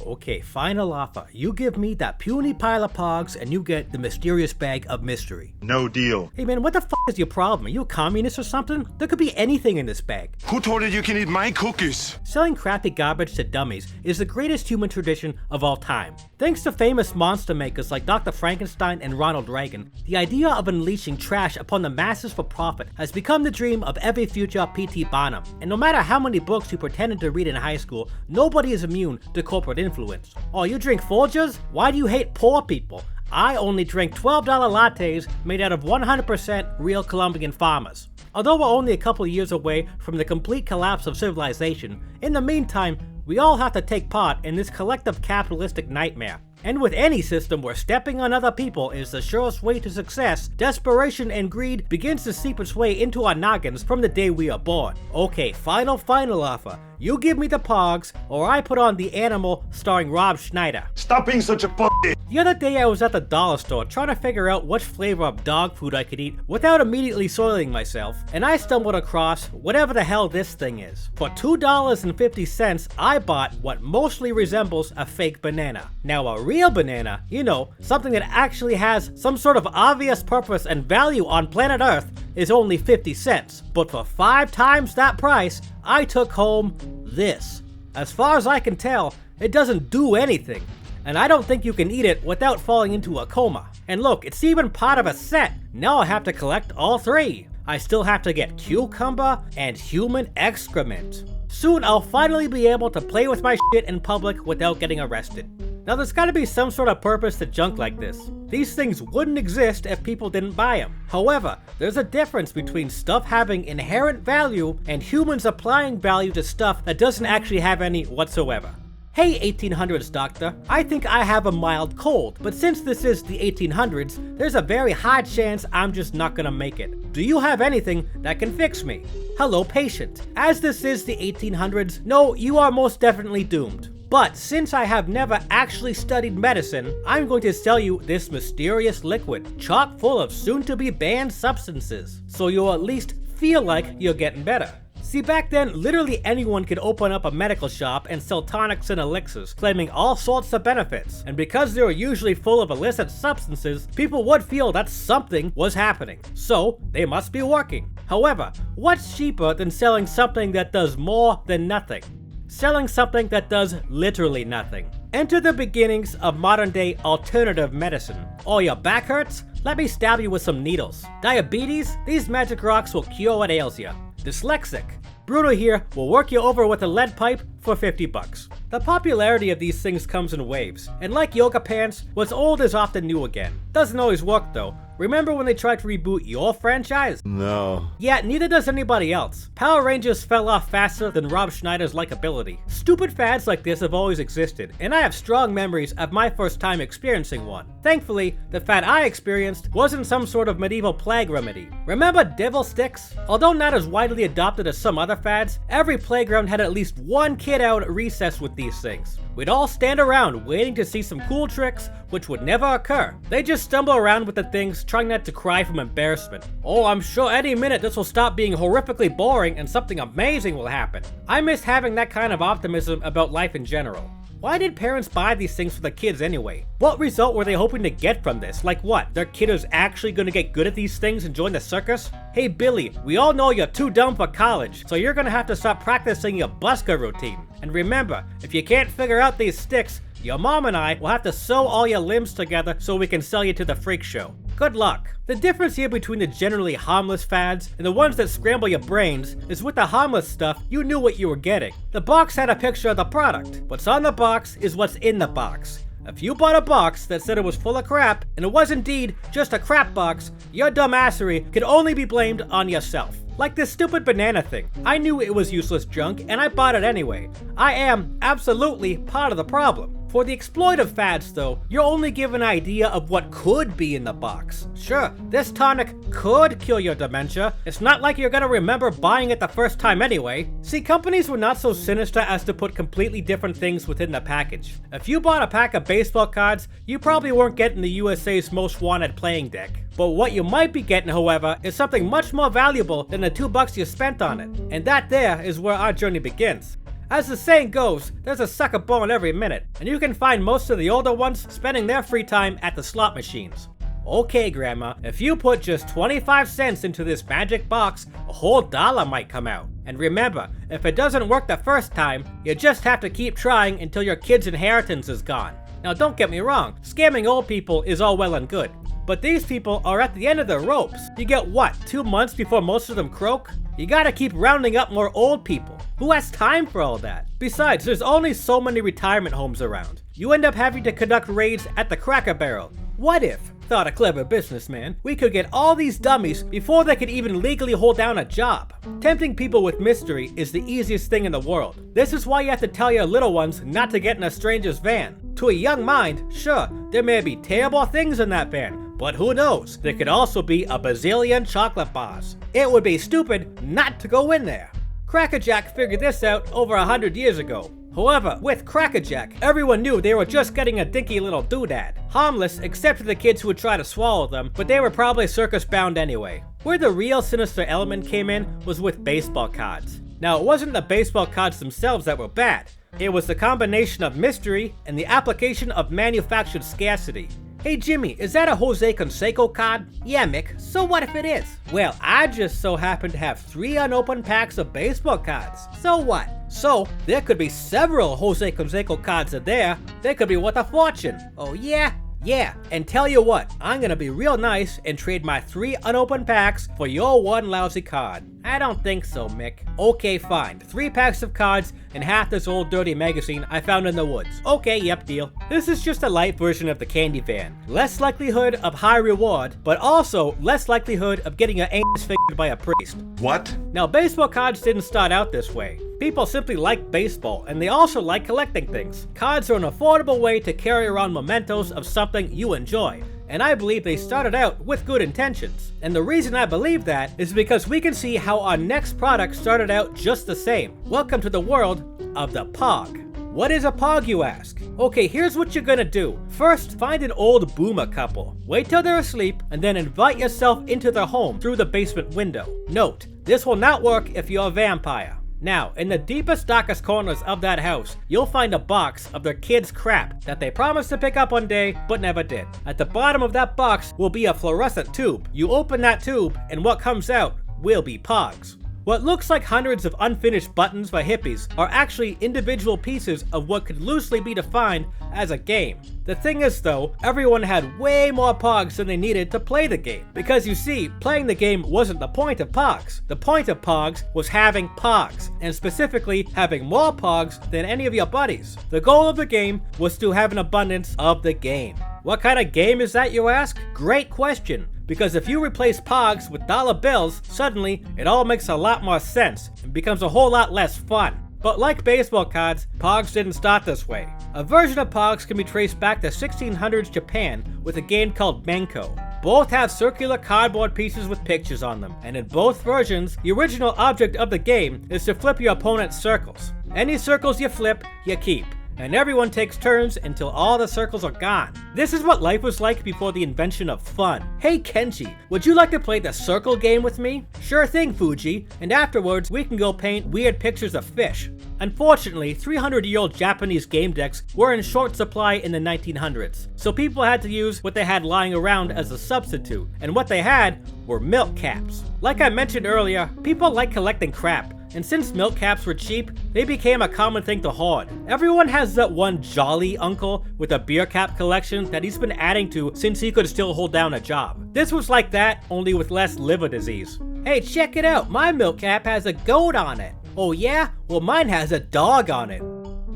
Okay, final offer. You give me that puny pile of Pogs and you get the mysterious bag of mystery. No deal. Hey man, what the f is your problem? Are you a communist or something? There could be anything in this bag. Who told you you can eat my cookies? Selling crappy garbage to dummies is the greatest human tradition of all time. Thanks to famous monster makers like Dr. Frankenstein and Ronald Reagan, the idea of unleashing trash upon the masses for profit has become the dream of every future P.T. Barnum. And no matter how many books you pretended to read in high school, nobody is immune to corporate influence. Oh, you drink Folgers? Why do you hate poor people? I only drink $12 lattes made out of 100% real Colombian farmers. Although we're only a couple years away from the complete collapse of civilization, in the meantime, we all have to take part in this collective capitalistic nightmare. And with any system where stepping on other people is the surest way to success, desperation and greed begins to seep its way into our noggins from the day we are born. Okay, final offer. You give me the Pogs, or I put on The Animal starring Rob Schneider. Stop being such a pussy. The other day I was at the dollar store trying to figure out which flavor of dog food I could eat without immediately soiling myself, and I stumbled across whatever the hell this thing is. For $2.50, I bought what mostly resembles a fake banana. Now a real banana, you know, something that actually has some sort of obvious purpose and value on planet Earth, is only 50 cents. But for 5 times that price, I took home this. As far as I can tell, it doesn't do anything. And I don't think you can eat it without falling into a coma. And look, it's even part of a set. Now I have to collect all 3. I still have to get cucumber and human excrement. Soon I'll finally be able to play with my shit in public without getting arrested. Now there's gotta be some sort of purpose to junk like this. These things wouldn't exist if people didn't buy them. However, there's a difference between stuff having inherent value and humans applying value to stuff that doesn't actually have any whatsoever. Hey 1800s doctor, I think I have a mild cold, but since this is the 1800s, there's a very high chance I'm just not gonna make it. Do you have anything that can fix me? Hello patient, as this is the 1800s, no, you are most definitely doomed. But since I have never actually studied medicine, I'm going to sell you this mysterious liquid, chock full of soon-to-be banned substances, so you'll at least feel like you're getting better. See, back then, literally anyone could open up a medical shop and sell tonics and elixirs, claiming all sorts of benefits. And because they were usually full of illicit substances, people would feel that something was happening. So, they must be working. However, what's cheaper than selling something that does more than nothing? Selling something that does literally nothing. Enter the beginnings of modern-day alternative medicine. Oh, your back hurts? Let me stab you with some needles. Diabetes? These magic rocks will cure what ails you. Dyslexic? Bruno here will work you over with a lead pipe for 50 bucks. The popularity of these things comes in waves, and like yoga pants, what's old is often new again. Doesn't always work though. Remember when they tried to reboot your franchise? No. Yeah, neither does anybody else. Power Rangers fell off faster than Rob Schneider's likability. Stupid fads like this have always existed, and I have strong memories of my first time experiencing one. Thankfully, the fad I experienced wasn't some sort of medieval plague remedy. Remember devil sticks? Although not as widely adopted as some other fads, every playground had at least one kid out at recess with these things. We'd all stand around waiting to see some cool tricks, which would never occur. They just stumble around with the things, trying not to cry from embarrassment. Oh, I'm sure any minute this will stop being horrifically boring and something amazing will happen. I miss having that kind of optimism about life in general. Why did parents buy these things for the kids anyway? What result were they hoping to get from this? Like what? Their kid is actually gonna get good at these things and join the circus? Hey Billy, we all know you're too dumb for college, so you're gonna have to stop practicing your busker routine. And remember, if you can't figure out these sticks, your mom and I will have to sew all your limbs together so we can sell you to the freak show. Good luck. The difference here between the generally harmless fads and the ones that scramble your brains is with the harmless stuff, you knew what you were getting. The box had a picture of the product. What's on the box is what's in the box. If you bought a box that said it was full of crap, and it was indeed just a crap box, your dumbassery could only be blamed on yourself. Like this stupid banana thing. I knew it was useless junk, and I bought it anyway. I am absolutely part of the problem. For the exploitative fads though, you're only given an idea of what could be in the box. Sure, this tonic could cure your dementia. It's not like you're gonna remember buying it the first time anyway. See, companies were not so sinister as to put completely different things within the package. If you bought a pack of baseball cards, you probably weren't getting the USA's Most Wanted playing deck. But what you might be getting, however, is something much more valuable than the $2 you spent on it. And that there is where our journey begins. As the saying goes, there's a sucker born every minute, and you can find most of the older ones spending their free time at the slot machines. Okay, Grandma, if you put just 25 cents into this magic box, a whole dollar might come out. And remember, if it doesn't work the first time, you just have to keep trying until your kid's inheritance is gone. Now don't get me wrong, scamming old people is all well and good, but these people are at the end of their ropes. You get what, 2 months before most of them croak? You gotta keep rounding up more old people. Who has time for all that? Besides, there's only so many retirement homes around. You end up having to conduct raids at the Cracker Barrel. What if, thought a clever businessman, we could get all these dummies before they could even legally hold down a job? Tempting people with mystery is the easiest thing in the world. This is why you have to tell your little ones not to get in a stranger's van. To a young mind, sure, there may be terrible things in that van, but who knows, there could also be a bazillion chocolate bars. It would be stupid not to go in there. Crackerjack figured this out over 100 years ago. However, with Crackerjack, everyone knew they were just getting a dinky little doodad. Harmless, except for the kids who would try to swallow them, but they were probably circus bound anyway. Where the real sinister element came in was with baseball cards. Now, it wasn't the baseball cards themselves that were bad. It was the combination of mystery and the application of manufactured scarcity. Hey Jimmy, is that a Jose Canseco card? Yeah Mick, so what if it is? Well, I just so happen to have 3 unopened packs of baseball cards. So what? So, there could be several Jose Canseco cards in there. They could be worth a fortune. Oh yeah? Yeah, and tell you what, I'm gonna be real nice and trade my 3 unopened packs for your 1 lousy card. I don't think so, Mick. Okay, fine. 3 packs of cards and half this old dirty magazine I found in the woods. Okay, yep, deal. This is just a light version of the candy van. Less likelihood of high reward, but also less likelihood of getting your anus figured by a priest. What? Now, baseball cards didn't start out this way. People simply like baseball, and they also like collecting things. Cards are an affordable way to carry around mementos of something you enjoy, and I believe they started out with good intentions. And the reason I believe that is because we can see how our next product started out just the same. Welcome to the world of the Pog. What is a Pog, you ask? Okay, here's what you're gonna do. First, find an old boomer couple. Wait till they're asleep, and then invite yourself into their home through the basement window. Note, this will not work if you're a vampire. Now, in the deepest, darkest corners of that house, you'll find a box of their kids' crap that they promised to pick up one day, but never did. At the bottom of that box will be a fluorescent tube. You open that tube, and what comes out will be Pogs. What looks like hundreds of unfinished buttons for hippies are actually individual pieces of what could loosely be defined as a game. The thing is though, everyone had way more Pogs than they needed to play the game. Because you see, playing the game wasn't the point of Pogs. The point of Pogs was having Pogs, and specifically having more Pogs than any of your buddies. The goal of the game was to have an abundance of the game. What kind of game is that, you ask? Great question. Because if you replace Pogs with dollar bills, suddenly it all makes a lot more sense and becomes a whole lot less fun. But like baseball cards, Pogs didn't start this way. A version of Pogs can be traced back to 1600s Japan with a game called Menko. Both have circular cardboard pieces with pictures on them, and in both versions, the original object of the game is to flip your opponent's circles. Any circles you flip, you keep. And everyone takes turns until all the circles are gone. This is what life was like before the invention of fun. Hey Kenji, would you like to play the circle game with me? Sure thing, Fuji, and afterwards we can go paint weird pictures of fish. Unfortunately, 300-year-old Japanese game decks were in short supply in the 1900s, so people had to use what they had lying around as a substitute, and what they had were milk caps. Like I mentioned earlier, people like collecting crap. And since milk caps were cheap, they became a common thing to hoard. Everyone has that one jolly uncle with a beer cap collection that he's been adding to since he could still hold down a job. This was like that, only with less liver disease. Hey, check it out, my milk cap has a goat on it. Oh yeah? Well, mine has a dog on it.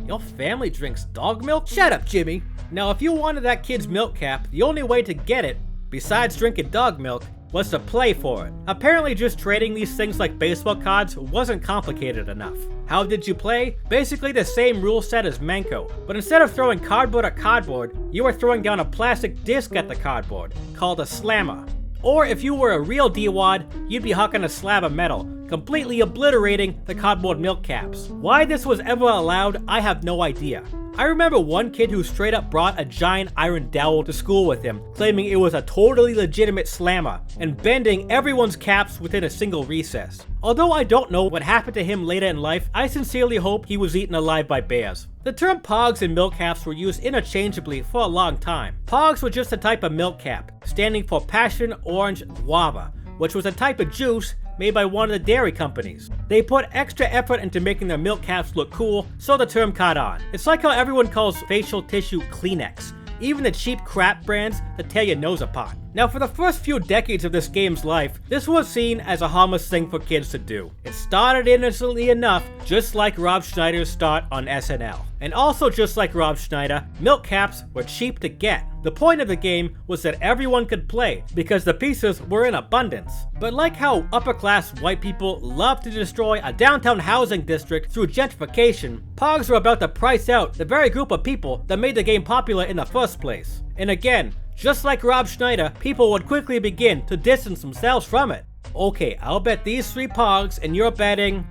Your family drinks dog milk? Shut up, Jimmy. Now, if you wanted that kid's milk cap, the only way to get it, besides drinking dog milk, was to play for it. Apparently just trading these things like baseball cards wasn't complicated enough. How did you play? Basically the same rule set as Menko, but instead of throwing cardboard at cardboard, you were throwing down a plastic disc at the cardboard, called a slammer. Or if you were a real D-wad, you'd be hucking a slab of metal, completely obliterating the cardboard milk caps. Why this was ever allowed, I have no idea. I remember one kid who straight up brought a giant iron dowel to school with him, claiming it was a totally legitimate slammer, and bending everyone's caps within a single recess. Although I don't know what happened to him later in life, I sincerely hope he was eaten alive by bears. The term Pogs and milk caps were used interchangeably for a long time. Pogs were just a type of milk cap, standing for Passion Orange Guava, which was a type of juice made by one of the dairy companies. They put extra effort into making their milk caps look cool, so the term caught on. It's like how everyone calls facial tissue Kleenex, even the cheap crap brands that tear your nose apart. Now, for the first few decades of this game's life, this was seen as a harmless thing for kids to do. It started innocently enough, just like Rob Schneider's start on SNL. And also just like Rob Schneider, milk caps were cheap to get. The point of the game was that everyone could play, because the pieces were in abundance. But like how upper-class white people love to destroy a downtown housing district through gentrification, Pogs were about to price out the very group of people that made the game popular in the first place. And again, just like Rob Schneider, people would quickly begin to distance themselves from it. Okay, I'll bet these 3 Pogs, and you're betting...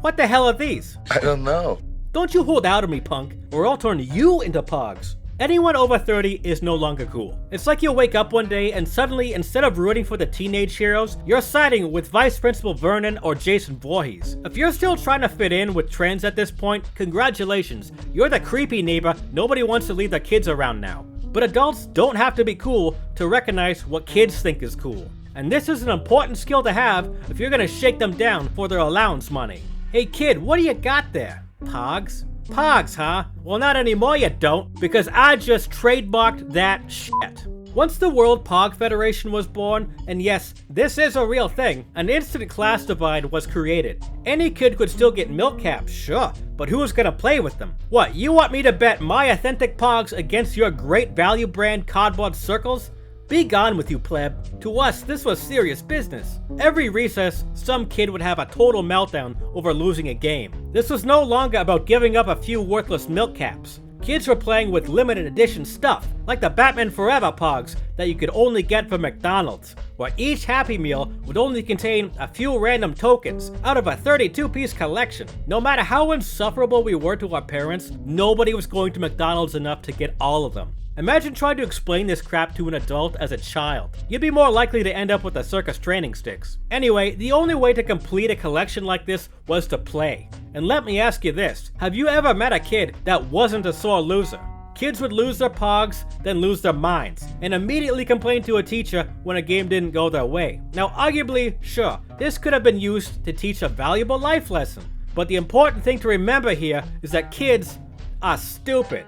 What the hell are these? I don't know. Don't you hold out on me, punk, or I'll turn you into Pogs. Anyone over 30 is no longer cool. It's like you'll wake up one day and suddenly, instead of rooting for the teenage heroes, you're siding with Vice Principal Vernon or Jason Voorhees. If you're still trying to fit in with trends at this point, congratulations. You're the creepy neighbor nobody wants to leave their kids around now. But adults don't have to be cool to recognize what kids think is cool. And this is an important skill to have if you're gonna shake them down for their allowance money. Hey kid, what do you got there? Pogs? Pogs, huh? Well, not anymore you don't, because I just trademarked that shit. Once the World Pog Federation was born, and yes, this is a real thing, an instant class divide was created. Any kid could still get milk caps, sure, but who's gonna play with them? What, you want me to bet my authentic Pogs against your great value brand cardboard circles? Be gone with you, pleb. To us, this was serious business. Every recess, some kid would have a total meltdown over losing a game. This was no longer about giving up a few worthless milk caps. Kids were playing with limited edition stuff, like the Batman Forever Pogs that you could only get from McDonald's, where each Happy Meal would only contain a few random tokens out of a 32-piece collection. No matter how insufferable we were to our parents, nobody was going to McDonald's enough to get all of them. Imagine trying to explain this crap to an adult as a child. You'd be more likely to end up with the circus training sticks. Anyway, the only way to complete a collection like this was to play. And let me ask you this, have you ever met a kid that wasn't a sore loser? Kids would lose their Pogs, then lose their minds, and immediately complain to a teacher when a game didn't go their way. Now arguably, sure, this could have been used to teach a valuable life lesson. But the important thing to remember here is that kids are stupid.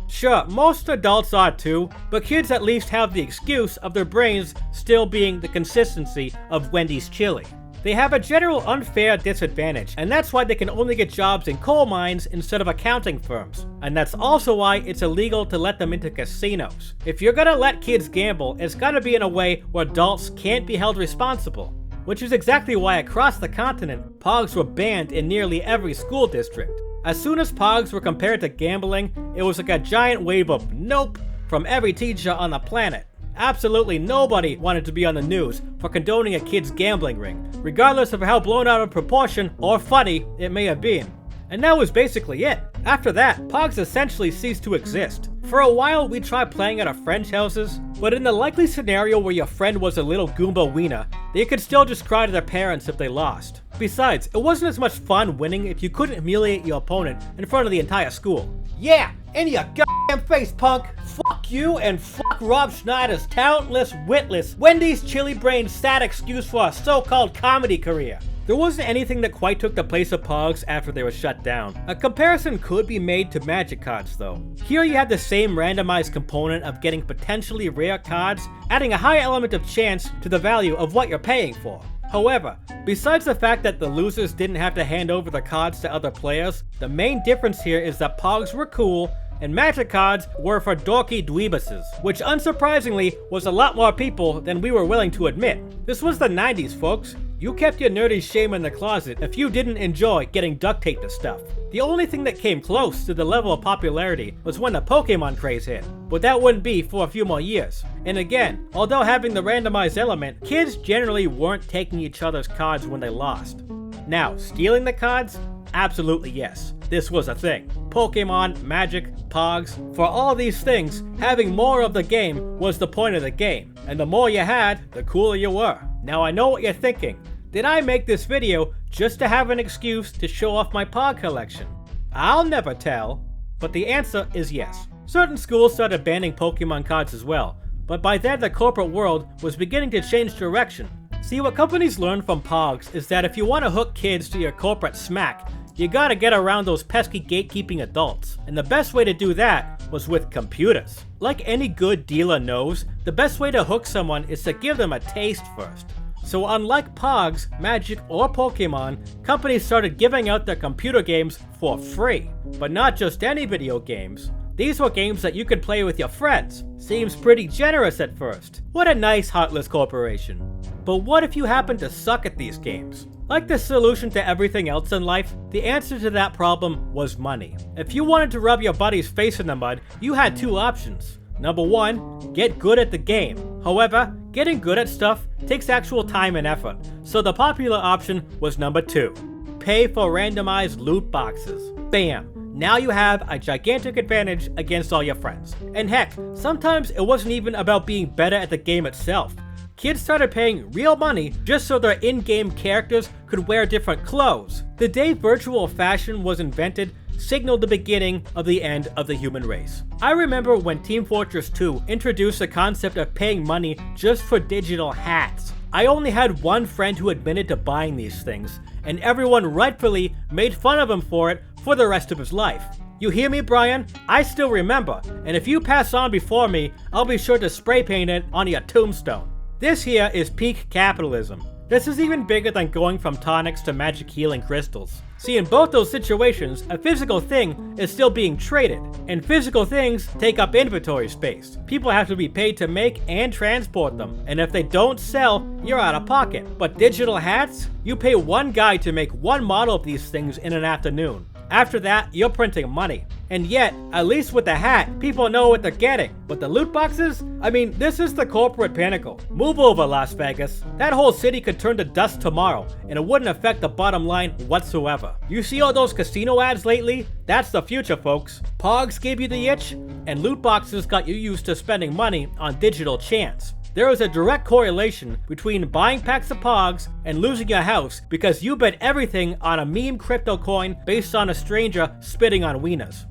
Sure, most adults are too, but kids at least have the excuse of their brains still being the consistency of Wendy's chili. They have a general unfair disadvantage, and that's why they can only get jobs in coal mines instead of accounting firms. And that's also why it's illegal to let them into casinos. If you're gonna let kids gamble, it's gotta be in a way where adults can't be held responsible. Which is exactly why across the continent, Pogs were banned in nearly every school district. As soon as Pogs were compared to gambling, it was like a giant wave of nope from every teacher on the planet. Absolutely nobody wanted to be on the news for condoning a kid's gambling ring, regardless of how blown out of proportion or funny it may have been. And that was basically it. After that, Pogs essentially ceased to exist. For a while, we tried playing at our friends' houses, but in the likely scenario where your friend was a little Goomba wiener, they could still just cry to their parents if they lost. Besides, it wasn't as much fun winning if you couldn't humiliate your opponent in front of the entire school. Yeah, in your goddamn face, punk! Fuck you and fuck Rob Schneider's talentless, witless, Wendy's chili-brained sad excuse for a so-called comedy career. There wasn't anything that quite took the place of Pogs after they were shut down. A comparison could be made to Magic cards though. Here you have the same randomized component of getting potentially rare cards, adding a high element of chance to the value of what you're paying for. However, besides the fact that the losers didn't have to hand over the cards to other players, the main difference here is that Pogs were cool and Magic cards were for dorky dweebuses, which unsurprisingly was a lot more people than we were willing to admit. This was the 90s, folks. You kept your nerdy shame in the closet if you didn't enjoy getting duct taped to stuff. The only thing that came close to the level of popularity was when the Pokemon craze hit, but that wouldn't be for a few more years. And again, although having the randomized element, kids generally weren't taking each other's cards when they lost. Now, stealing the cards? absolutely yes, this was a thing. Pokemon, Magic, Pogs, for all these things, having more of the game was the point of the game, and the more you had, the cooler you were. Now I know what you're thinking. Did I make this video just to have an excuse to show off my Pog collection? I'll never tell, but the answer is yes. Certain schools started banning Pokemon cards as well, but by then the corporate world was beginning to change direction. See, what companies learned from Pogs is that if you want to hook kids to your corporate smack, you gotta get around those pesky gatekeeping adults. And the best way to do that was with computers. Like any good dealer knows, the best way to hook someone is to give them a taste first. So unlike Pogs, Magic, or Pokemon, companies started giving out their computer games for free. But not just any video games. These were games that you could play with your friends. Seems pretty generous at first. What a nice heartless corporation. But what if you happen to suck at these games? Like the solution to everything else in life, the answer to that problem was money. If you wanted to rub your buddy's face in the mud, you had two options. Number one, get good at the game. However, getting good at stuff takes actual time and effort, so the popular option was number two. Pay for randomized loot boxes. Bam! Now you have a gigantic advantage against all your friends. And heck, sometimes it wasn't even about being better at the game itself. Kids started paying real money just so their in-game characters could wear different clothes. The day virtual fashion was invented signaled the beginning of the end of the human race. I remember when Team Fortress 2 introduced the concept of paying money just for digital hats. I only had one friend who admitted to buying these things, and everyone rightfully made fun of him for it for the rest of his life. You hear me, Brian? I still remember, and if you pass on before me, I'll be sure to spray paint it on your tombstone. This here is peak capitalism. This is even bigger than going from tonics to magic healing crystals. See, in both those situations, a physical thing is still being traded, and physical things take up inventory space. People have to be paid to make and transport them, and if they don't sell, you're out of pocket. But digital hats? You pay one guy to make one model of these things in an afternoon. After that, you're printing money. And yet, at least with the hat, people know what they're getting. But the loot boxes? I mean, this is the corporate pinnacle. Move over, Las Vegas. That whole city could turn to dust tomorrow, and it wouldn't affect the bottom line whatsoever. You see all those casino ads lately? That's the future, folks. Pogs gave you the itch, and loot boxes got you used to spending money on digital chance. There is a direct correlation between buying packs of Pogs and losing your house because you bet everything on a meme crypto coin based on a stranger spitting on wieners.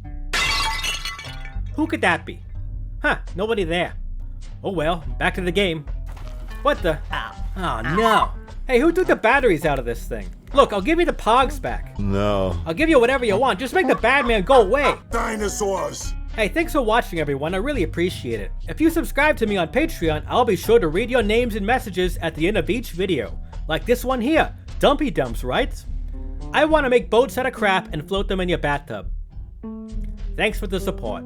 Who could that be? Huh, nobody there. Oh well, back to the game. What the? Oh no. Hey, who took the batteries out of this thing? Look, I'll give you the Pogs back. No. I'll give you whatever you want, just make the bad man go away. Dinosaurs! Hey, thanks for watching everyone, I really appreciate it. If you subscribe to me on Patreon, I'll be sure to read your names and messages at the end of each video. Like this one here, Dumpy Dumps writes, I want to make boats out of crap and float them in your bathtub. Thanks for the support.